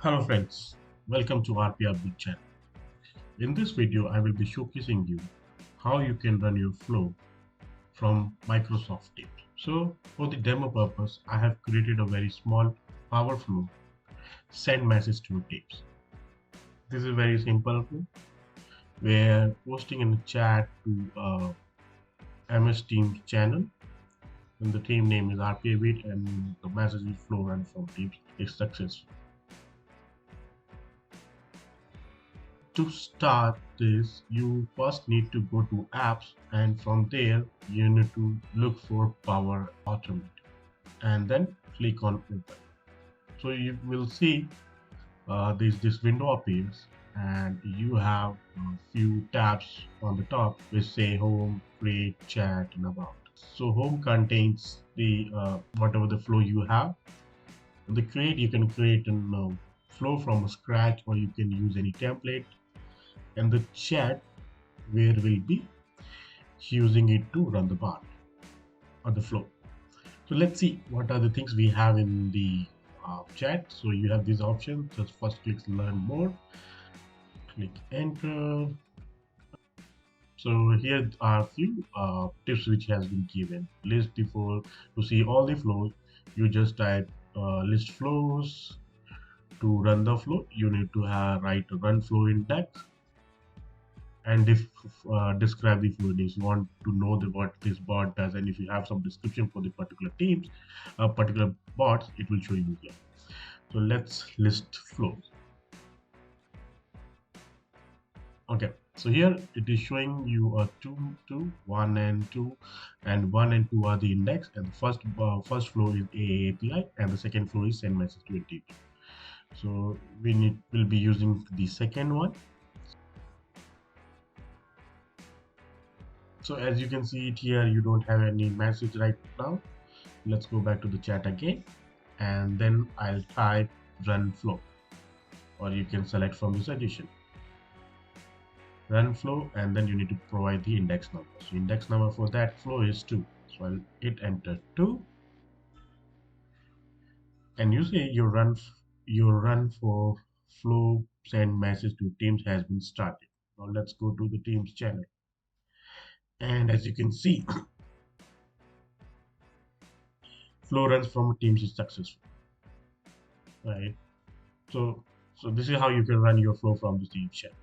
Hello friends, welcome to RPR Big Channel. In this video, I will be showcasing you how you can run your flow from Microsoft Teams. So for the demo purpose, I have created a very small power flow, send message to Teams. This is a very simple flow where posting in the chat to MS Teams channel and the team name is RPA Bit and the message is flow run from Teams is successful. To start this, you first need to go to apps and from there you need to look for Power Automate and then click on open. So you will see this window appears and you have a few tabs on the top which say home, create, chat and about. So home contains the whatever the flow you have. In the create you can create a flow from scratch or you can use any template, and the chat where we'll be using it to run the bot or the flow. So let's see what are the things we have in the chat. So you have these options. Just first click learn more, click enter. So here are a few tips which has been given. List before to see all the flows. You just type list flows. To run the flow, you need to write a run flow index and if describe the flow. If you want to know what this bot does and if you have some description for the particular teams, particular bots, it will show you here. So let's list flows. Okay, so here it is showing you a 1 and 2, and 1 and 2 are the index, and the first flow is AAPI and the second flow is send message to NTP. So we'll be using the second one. So as you can see it here, you don't have any message right now. Let's go back to the chat again, and then I'll type run flow, or you can select from the suggestion run flow, and then you need to provide the index number. So index number for that flow is 2. So I'll hit enter 2, and you see your run for flow send message to Teams has been started. Now let's go to the Teams channel, and as you can see, flow runs from Teams is successful, right? So this is how you can run your flow from the Teams channel.